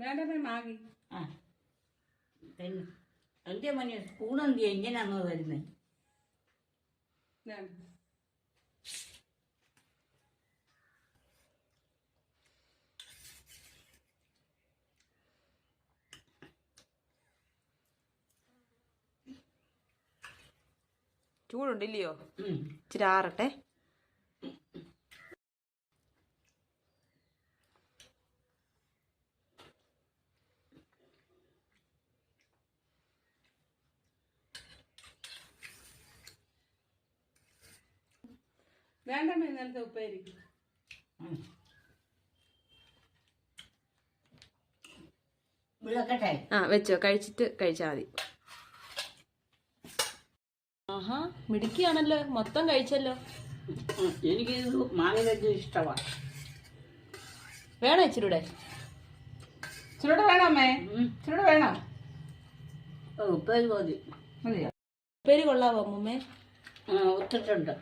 വേണ്ടമേ Maggi. ആ പിന്നെ എൻ്റെ മണി സ്പൂൺ എന്ത് എങ്ങനെയാണോ വരുന്നത്? ചൂടുണ്ടില്ലയോ? ഇച്ചിരി ആറട്ടെ. വേണ്ടമേ ഇന്നലത്തെ ഉപ്പേരി. വിളക്കട്ടെ? ആ വെച്ചോ, കഴിച്ചിട്ട് കഴിച്ചാൽ മതി. ആഹാ മിടുക്കിയാണല്ലോ, മൊത്തം കഴിച്ചല്ലോ. എനിക്കിത് മാങ്ങ ഇഷ്ടമാണ്. വേണോ ഇച്ചിരൂടെ? ഇച്ചിരൂടെ വേണോ അമ്മേ? ഇച്ചിരൂടെ വേണോ? ഉപ്പേരി മതി. മതിയോ? ഉപ്പേരി കൊള്ളാവോ അമ്മൂമ്മേ? ഒത്തിട്ടുണ്ട്.